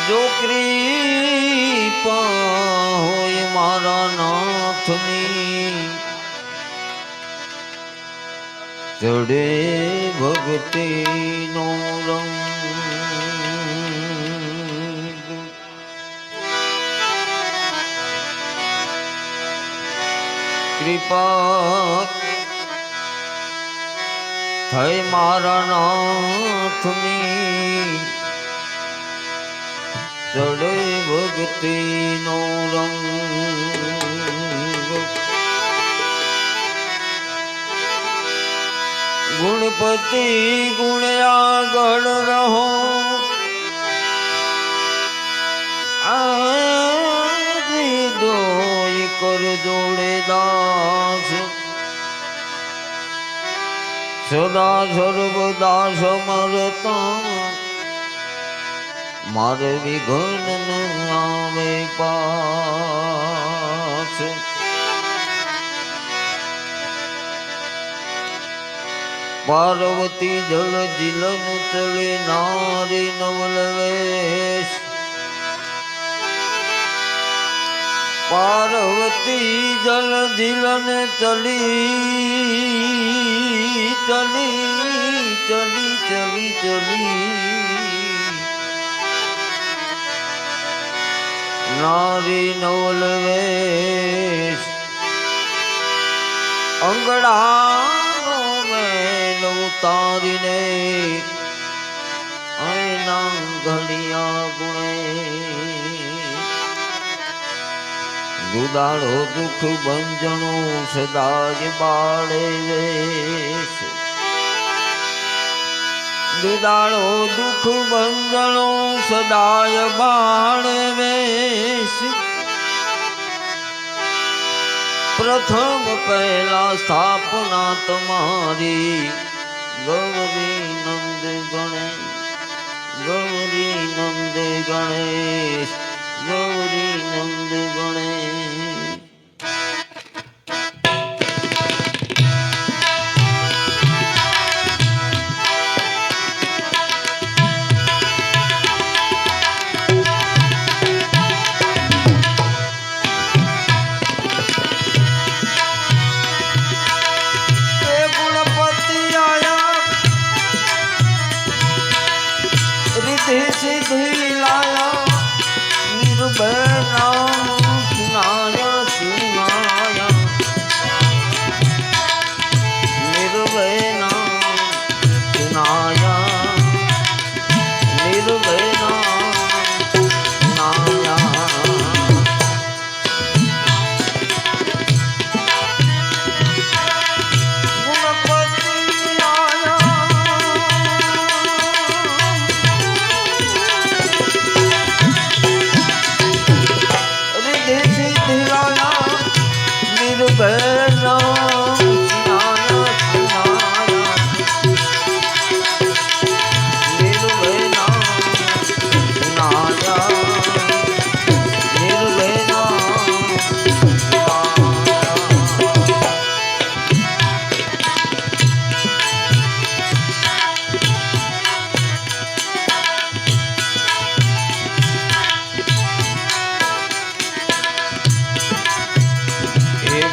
જો કૃપા હોય મારા નાથની ચડે ભક્તિનો રંગ કૃપા થઈ મારા નાથની ચડે ભક્તિનો રંગ ગુણપતિ ગુણ આગળ રહો દોય કર જોડે દાસ સદા સર્વદા સમરતા મારે વિઘન ન આવે પાસ પાર્વતી જલ જીલન ચલે નારી નવલવેશ પાર્વતી જલ જીલન ચલી ચલી ચલી ચલી ચલી નારી નવલવેશ અંગડાનો મેલ ઉતારીને એના ઘડિયા ગુણે દુદાળો દુઃખ બંજણો સદાય બાળે વેશ દુદાળો દુઃખ બંજણો સદાય બાળે વેશ પ્રથમ પહેલા સ્થાપના તમારી ગૌરી નંદ ગણેશ ગૌરી નંદ ગણેશ ગૌરી નંદ ગણેશ સિદ્ધિ લાયા નિર્ભય સુનાય સુનાય નિર્ભય સુનાય નિર્ભય સુનાય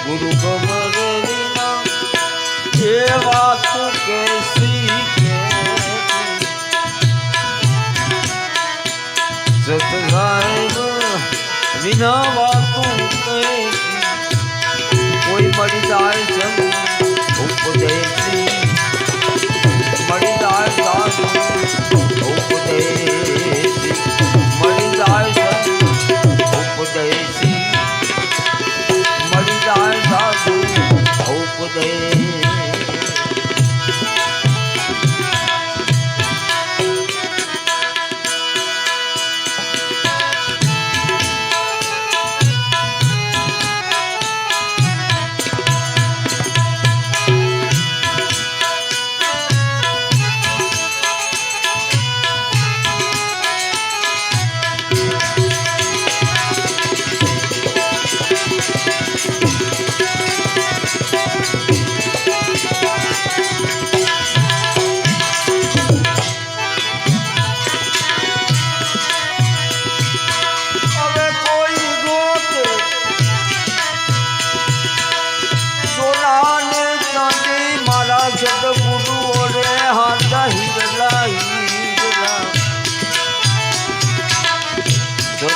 ગુરુ ખબર વિના એ વાત કેસી કે સત સાહેબ વિના વાતું કેસી કોઈ મળી જાય સંગ ઉપદેશી મળી જાય સાધુ ઉપદેશી મળી જાય સંગ ઉપદેશી સાધુ ઉપદેશ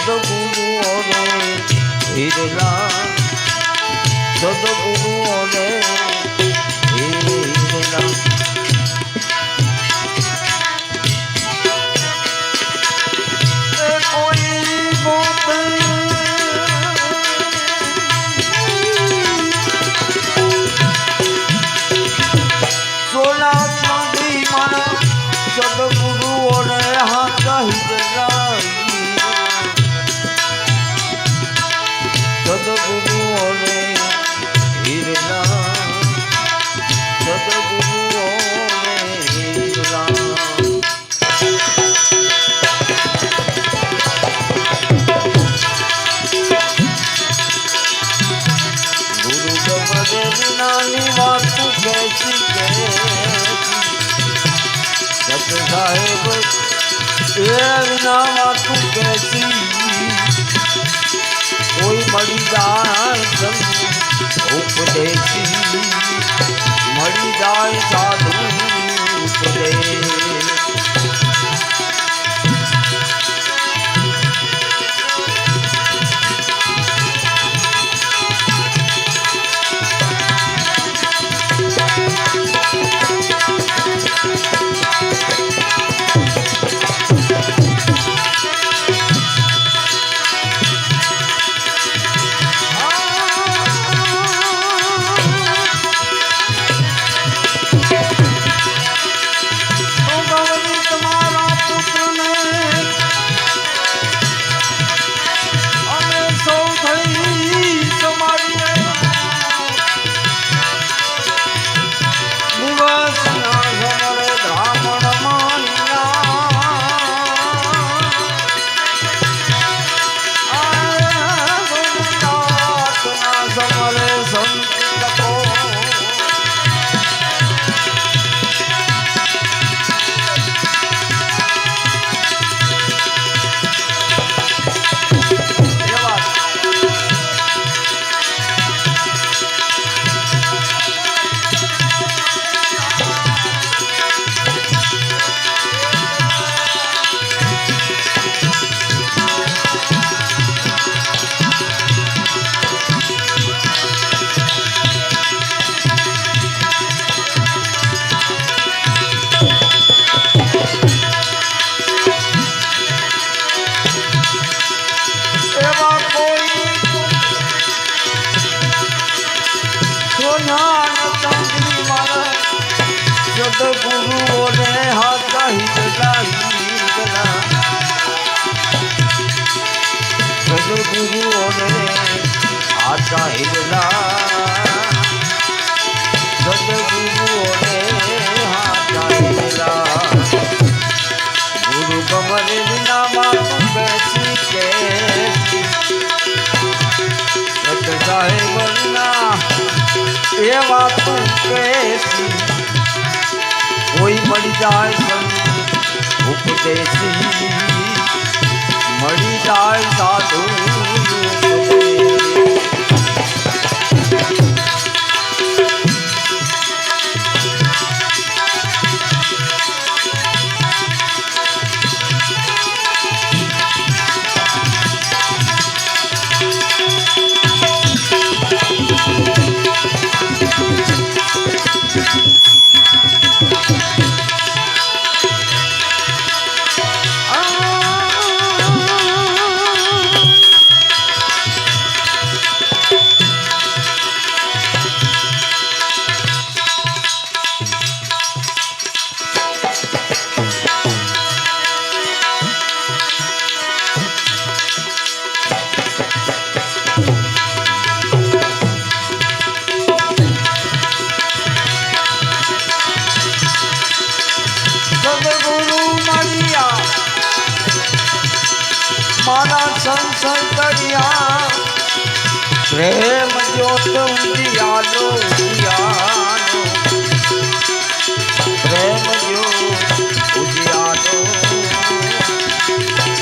સદગુરુઓ રે હિરલા સદગુરુઓ રે હિરલા સાહેબ એ વિના તું કેસી કોઈ મળી જાય ઉપદેશી મળી જાય સાધુ ઉપદેશ સદગુરુઓને હાથા હિરલા સદગુરુઓને હાથા હિરલા સદગુરુઓને હાથા હિરલા ગુરુ કમરે વિનામાં બેસી કે સત સાહેબના એવા તું કેસી કોઈ મળી જાય ઉપદેશી મળી જાય સાધુ પ્રેમ જ્યોત ઉદિયાલો ઉદિયાલો પ્રેમ જ્યોત ઉદિયાલો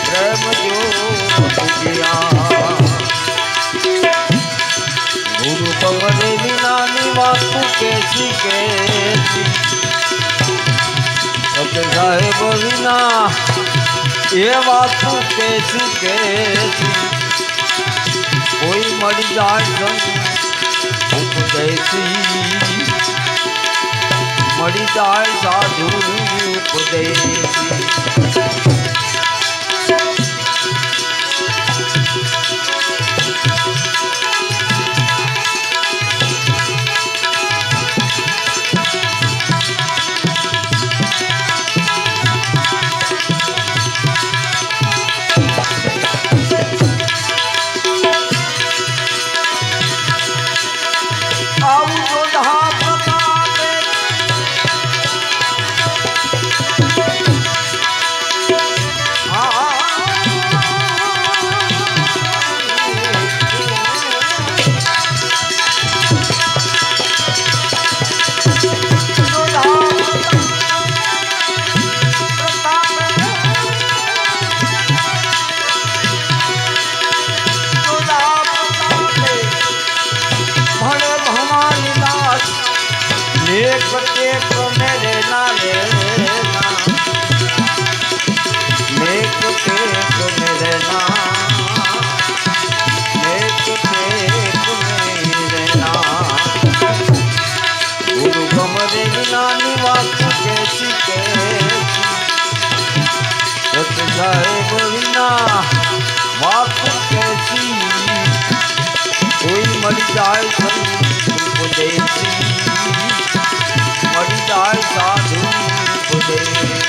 પ્રેમ જ્યોત ઉદિયાલો ગુરુ પવને વિનાની વાતું કેસી કેસી સત સાહેબ વિના ये वातु कैसी कैसी कोई मर जाए उपदेसी मरी जाए साधु उपदेसी साहेब बिना बात कैसी कोई मर जाए उपदेसी मर जाए साधु उपदेसी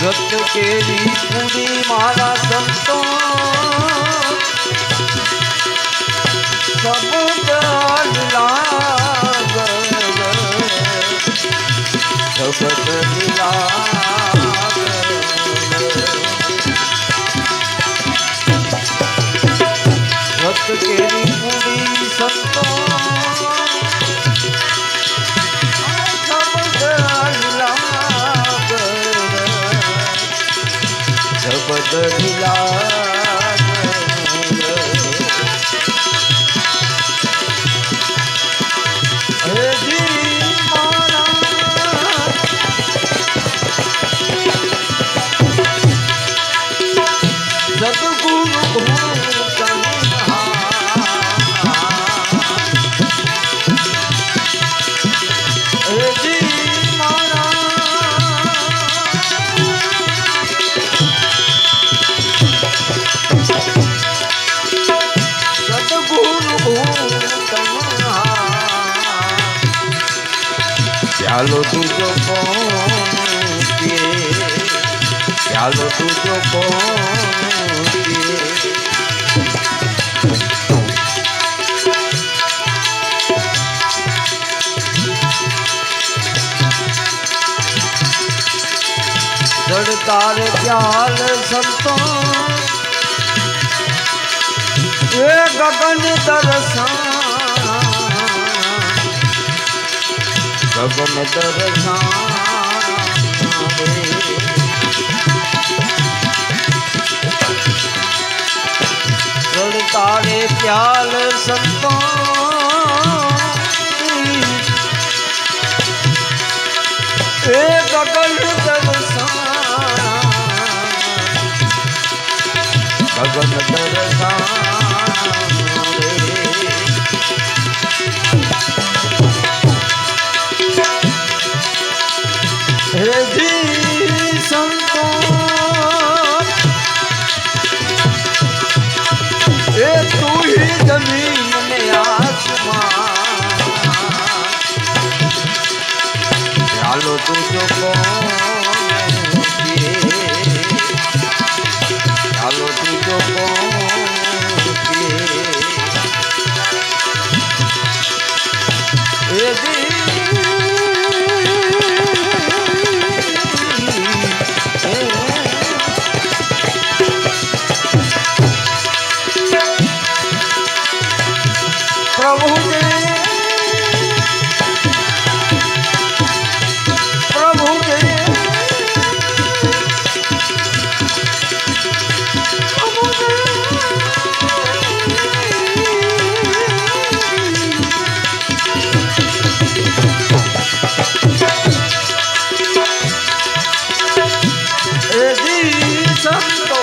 रक्त केरी पूरी मारा संतो सब लाग सब लाग रक्त केरी पूरी संतो बदला प्यालो तुझो कौन पिए प्यालो तुझो कौन पिए जड़तारे प्याल संतो ये गगन दर्शन गगन दर्शन तारे प्याल संतो गगन दर्शन ગગન દર્શન રે હે જી સંતો એ તું ही જમીન ને આસમાન ચાલો તું જો ચાલો તું જો प्रभु के प्रभु के संतो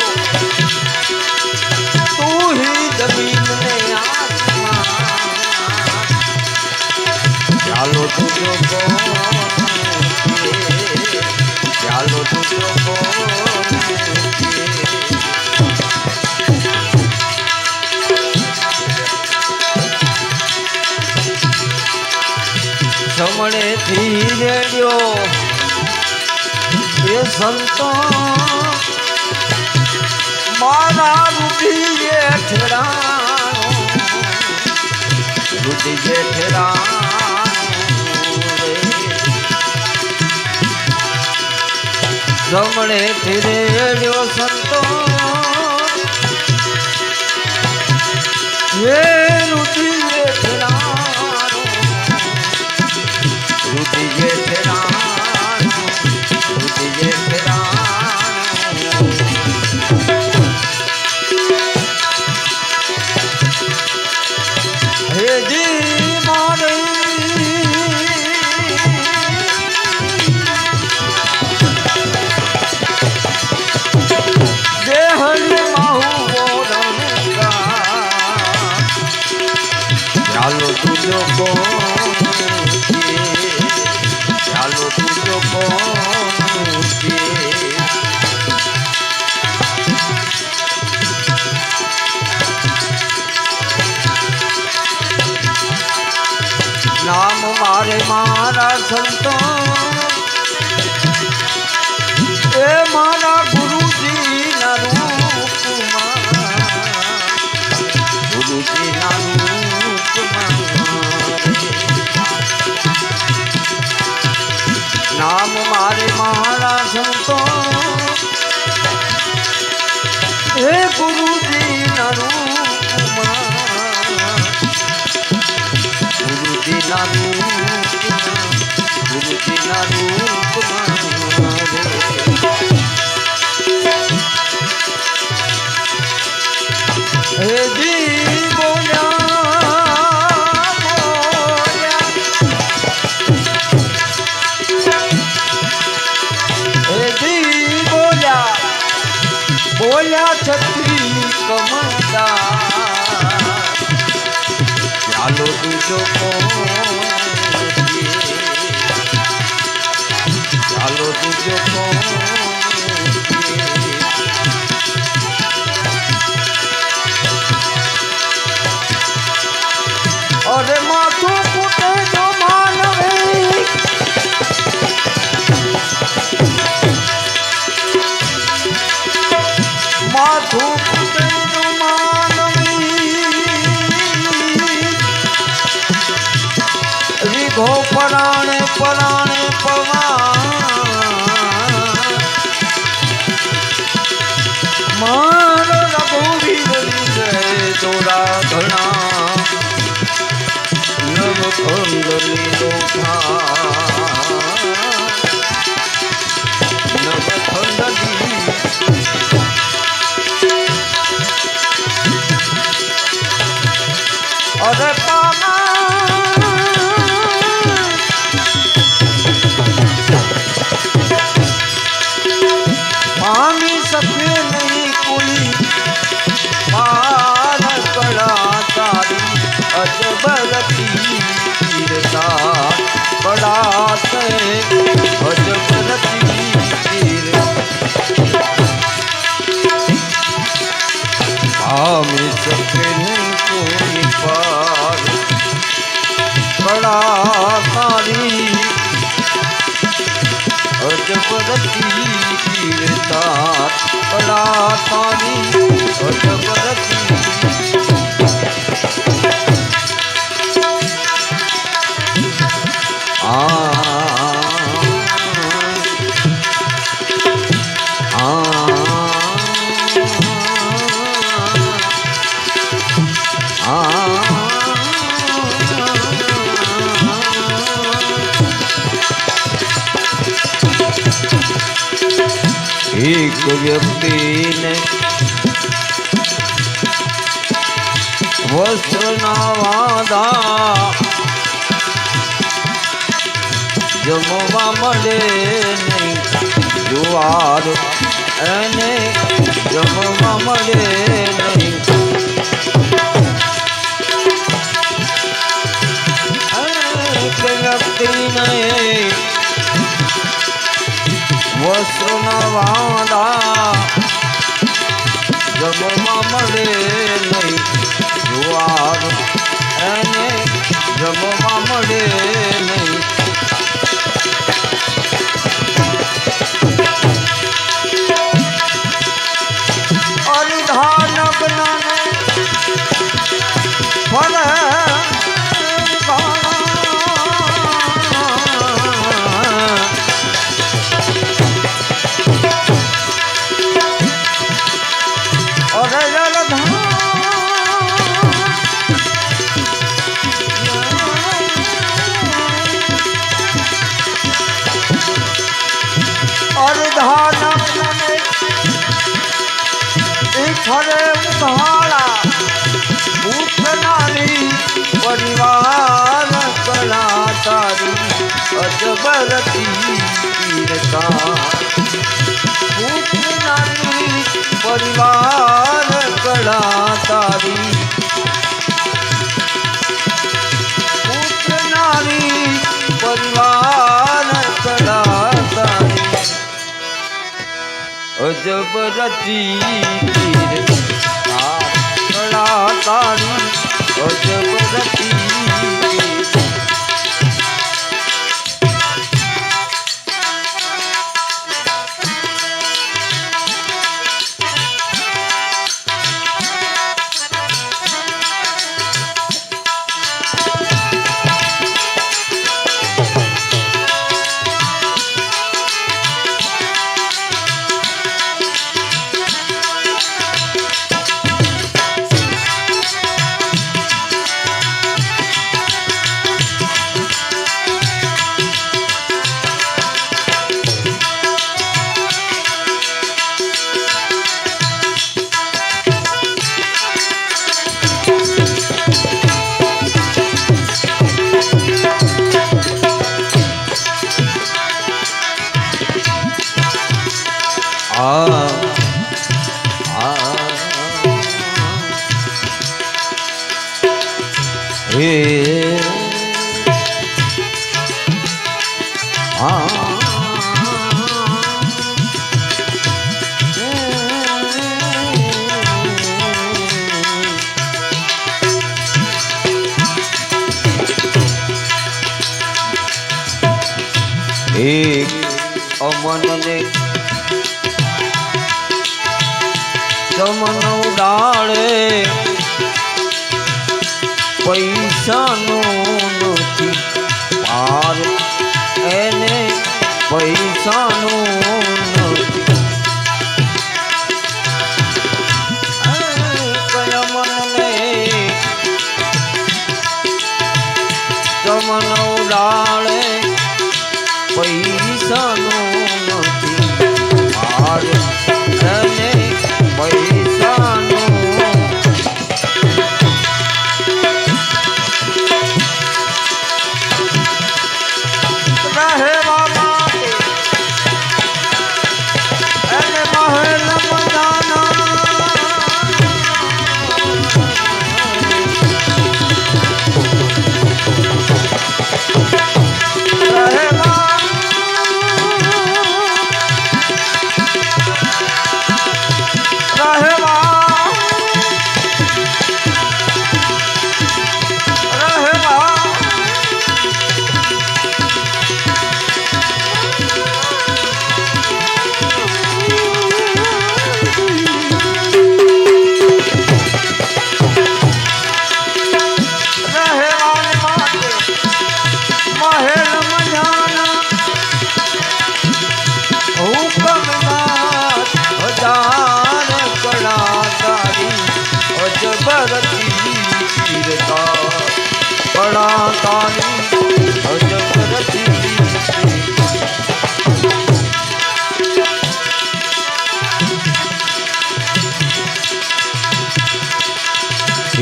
तू ही जमीन ने ચાલો તુજો ચાલો તુજો જમણે થી રેડ્યો એ સંતો મારા રૂટી જેઠરાણો રૂટી જેઠરાણો જમણે ફેર્યો સંતો હે રુચિ જેઠરાણો રુચિ જેઠરાણો રુચિ જેઠરાણો હે જી મારી ચાલો તુજો ચાલો તુજો નામ મારે મારા સંતો એ મારા ગુરુજી ના રૂપમાં ગુરુજી ના नाम मारे मारा संतो हे गुरु जी ना रूपमा गुरु जी ना रूपमा गुरु जी ना रूपमा हे जी बोला બોલ્યા છત્રી કમદાર ચાલો તુજો ચાલો તુજો અરે માથું ફૂટે જો માનવે માથું ફૂટે જો માનવી રીઘો પરાણે પરાણે પવા મારો રઘુવીર તોરા ઘણા નવખંડ લીલો અરે પામા વ્યક્તિને વસ્ત્રના વાદા જમવા મળે નહીં, જુવાર એને જમવા મળે નહીં. વ્યક્તિને વસ્ત્રના વાદા જમવા મળે નહીં, જુવાર એને જમવા મળે નહીં. અરિધાન જ્ઞાને ફળ ફરે ઉઘાડા ભૂતનારી પરિવાર કલા તારી અજબરતી વીરતા. ભૂતનારી પરિવાર કલા તારી ભૂતનારી પરિવાર કલા તારી અજબરતી કલા તારી અજબરતી. એક અમનને ચમન ઉડાડે પૈસાનું નથી પાર, એને પૈસાનું નથી. કયા મનને ચમન ઉડાડે પૈસાનું નથી પાર, એને પૈસાનું રહેવા માટે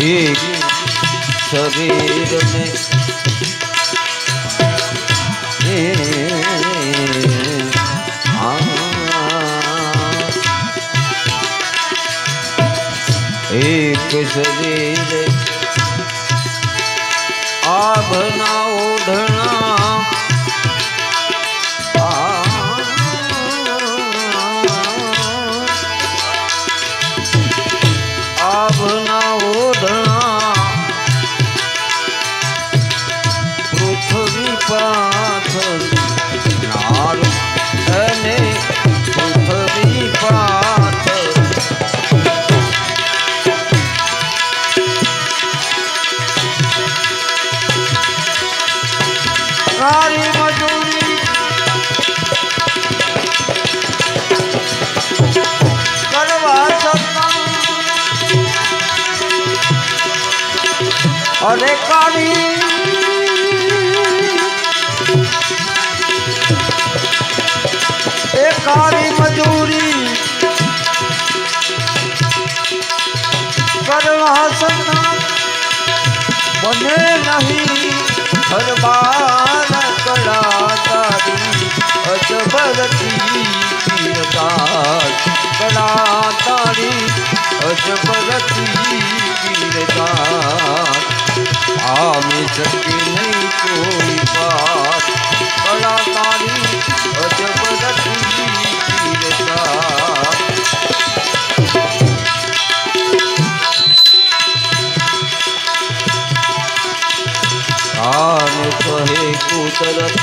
एक शरीर में एक शरीर आभना ओढ़ना आभना ओढ़ना पृथ्वी पाथर नार अने पृथ्वी पाथर सारी मजूरी करवा सकता अरे कारी कारी मजूरी करवा सकता बने नहीं हर बार कला तारी अजबरती कीरदार कला तारी अजबरती कीरदार आमी सके नहीं कोई बात कला तारी अजबरती कीरदार कान कहे कुदरत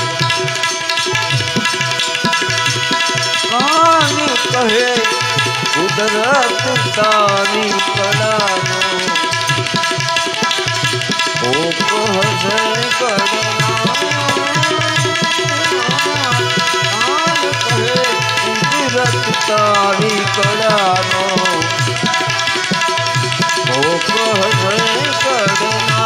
कान कहे कुदरत तारी कलानो ओ कहै करना कान कहे कुदरत तारी कलानो ओ कहै करना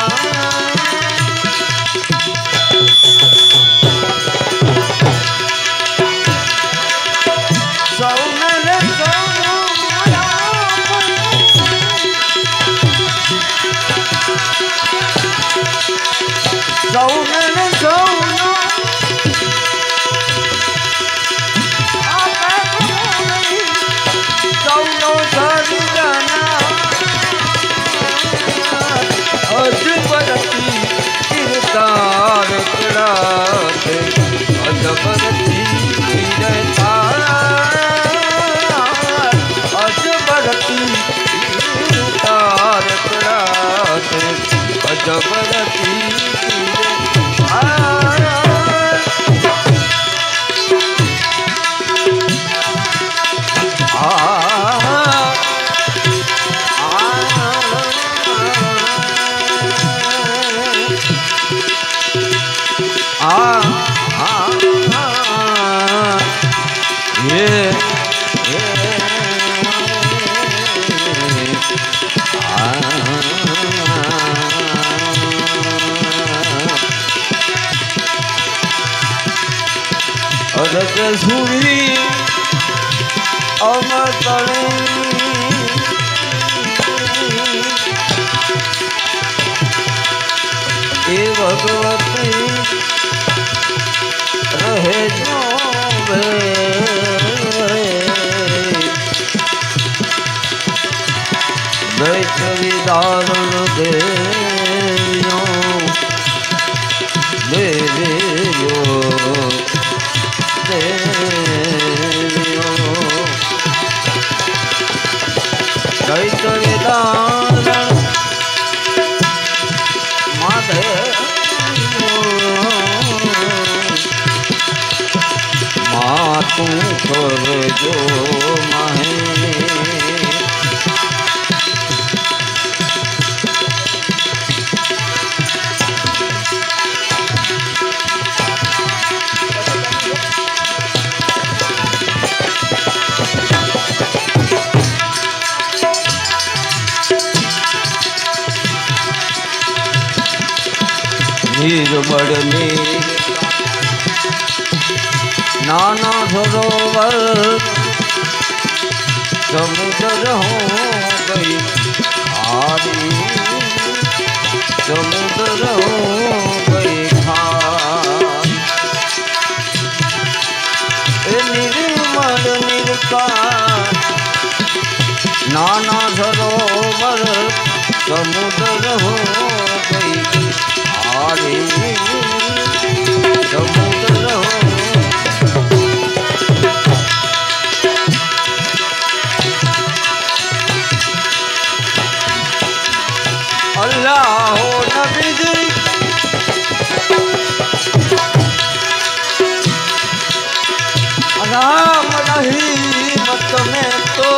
सुरी अमतले ए भगवती रहे जो दैत विदारण देयो देवियो दैत विदारण माधे मातू कर जो महे निर्मल नाना सरोवर समुद्र हो गई खारी समुद्र हो गई आरे समुद्र हो अल्लाह हो नबी जी राम रहीमत में तो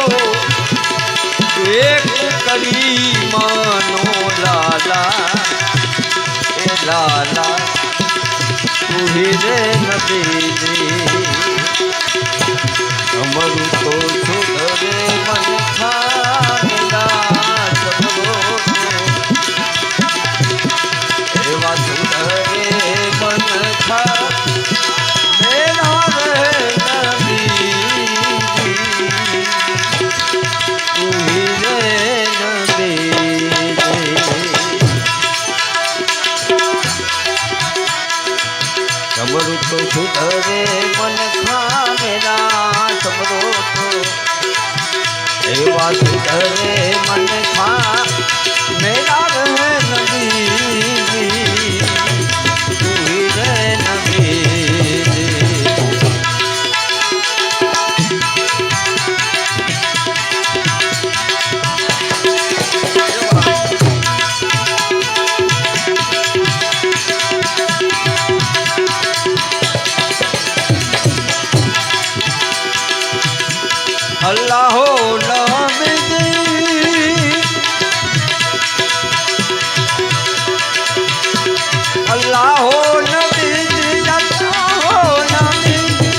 एक करी मानो लाला ए लाला तू ही रे नबी जी अमरु तो सुधरे मन खाला समरो एवा सुधरे मन खा मेरा रे नबी तू ही रे नबी समरो तो सुधरे मन खा मेरा समरो तो एवा सुधरे मन खा मेरा रे नबी तू ही रे नबी अल्लाह हो नबी जी अल्लाह हो नबी जी अल्लाह हो नबी जी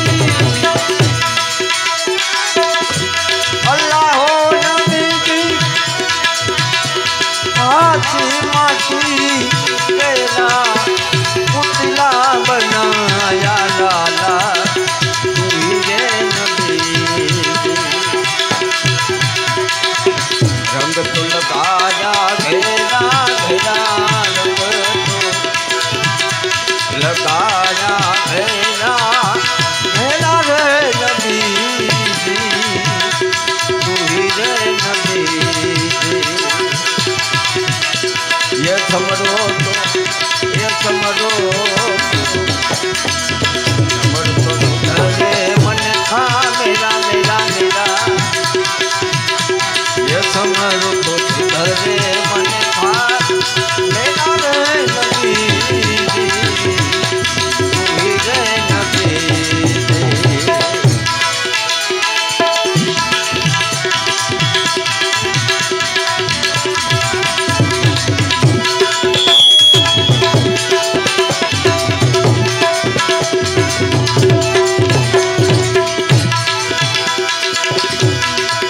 अल्लाह हो नबी जी हाथी माटी तेरा पुतला बनाया लाला तू ही रे नबी रंग तो लगाया घेरा घेरा रंग तो लगाया घेरा घेरा रे नबी तू ही रे नबी ये समरो तो सुधरे मन खा मेरा मेरा मेरा ये समरो तो सुधरे मन खा मेरा रे नबी तू ही रे नबी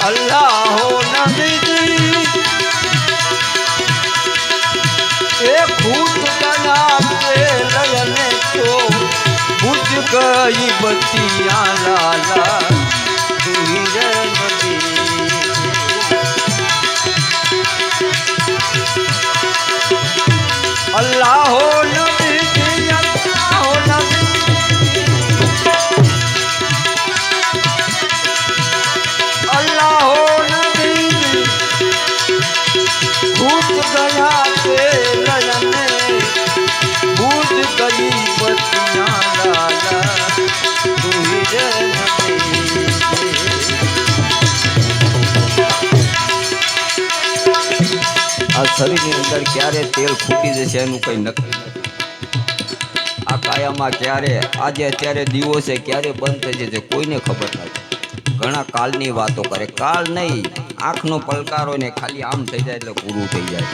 अल्लाह हो नबी जी एक भूत का नाम से लगने तो बुझ गई बत्तियां लाला तू ही रे नबी अल्लाह हो नबी जी अल्लाह हो नबी अल्लाह हो नबी भूत गया के नयन भूत गई बत्तियां लाला तू ही रे नबी आ शरीરની અંદર ક્યારે તેલ ફૂટી જશે એનું કંઈ નક્કી નથી આ કાયામાં ક્યારે આજે અત્યારે દીવો છે ક્યારે બંધ થઈ જશે કોઈને ખબર નથી ઘણા કાલની વાતો કરે કાલ નહીં આંખનો પલકારો ને ખાલી આમ થઈ જાય એટલે પૂરું થઈ જાય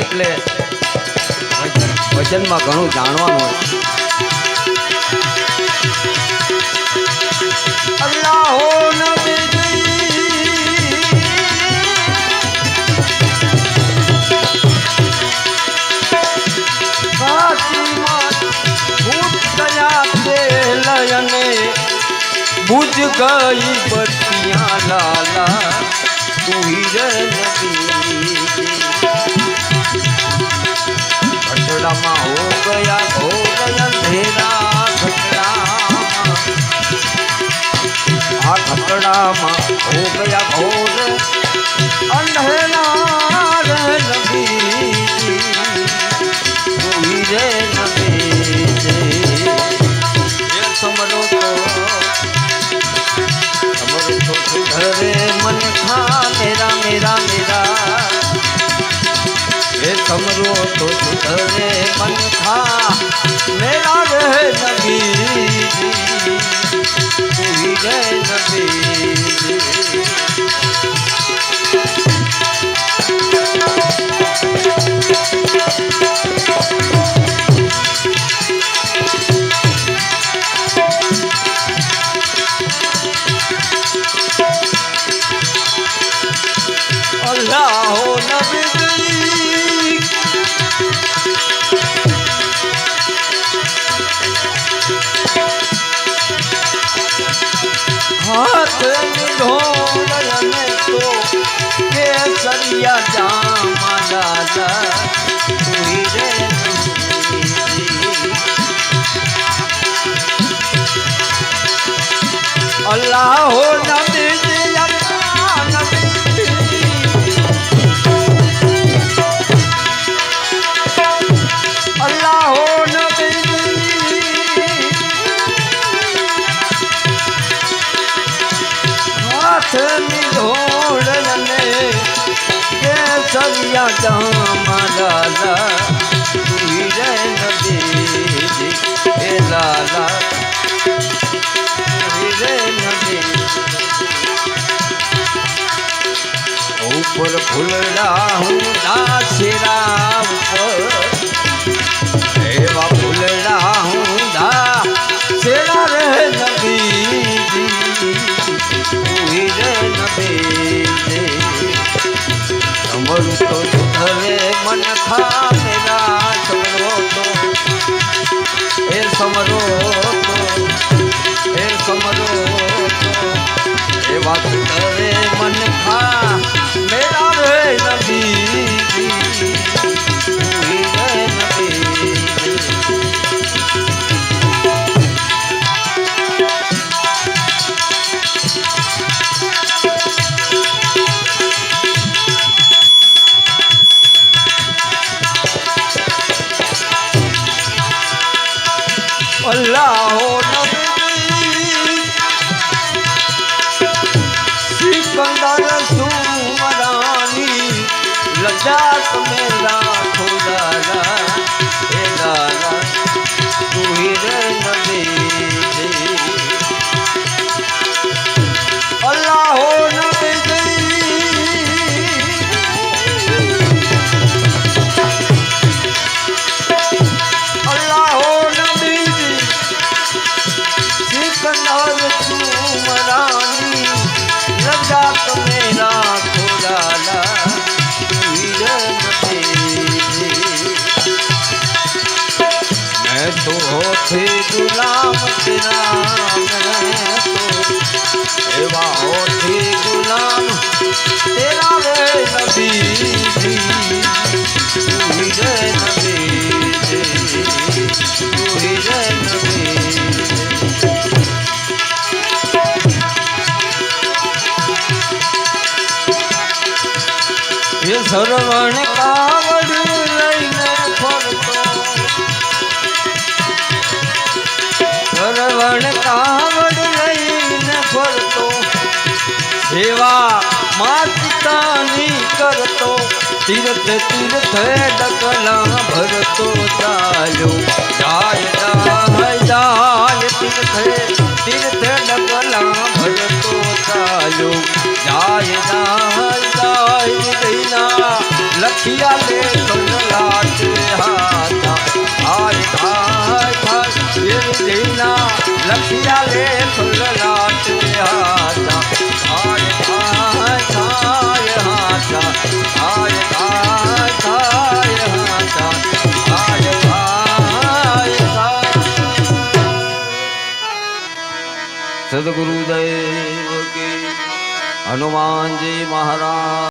એટલે વચનમાં ઘણું જાણવાનું અલ્લાહ હો નબી बुझ गई बत्तियां लाला तू ही रे नबी खटड़ा मा हो गया अंधेरा खटड़ा आ खटड़ा मा हो गया घोर अंधेरा रे समरो तो सुधरे मन था मेरा रहे नबी तू ही रहे नबी। अल्लाह नबी हाथ ढोलने तो केसरिया जामा लाला तू ही रे अल्लाह नबी ढोलने केसरिया जामा लाला तू ही रे नबी ए लाला तू ही रे नबी। ऊपर फुलड़ा हूँ दासिरा ऊपर एवा फुलड़ा हूँ दासिरा रे नबी समरू तो सुधरे मन था मेरा समरो तो ए समरो तो ए समरो तो ए बात सुधरे मन था मेरा रे नबी तू ही रे नबी। अल्लाह सिकंदर सुमरानी लजात मेरा खुदारा ए लाला तू ही रे नबी। अल्लाह नबी सुमरानी लजात मेरा खुदाला तू ही रे नबी। मैं तो होते गुलाम तेरा मैं तो एवा होते गुलाम तेरा रे नबी तू ही रे नबी तू ही रे नबी। ये सरवण कावड़ लईने फरतो सरवण कावड़ लईने फरतो सेवा मातानी करतो तीर्थ तीर्थ डकला भरतो चालो जाय जाय जाय तीर्थ तीर्थ डकला भरतो चालो जाय जाय जाय देना लखिया ले लाट हाथा आय खाय खाय ये देना लखिया ले लाट हाथा आय खाय खाय हाथा आय खाय खाय हाथा आय खाय खाय। सद्गुरुदेव की हनुमान जी महाराज।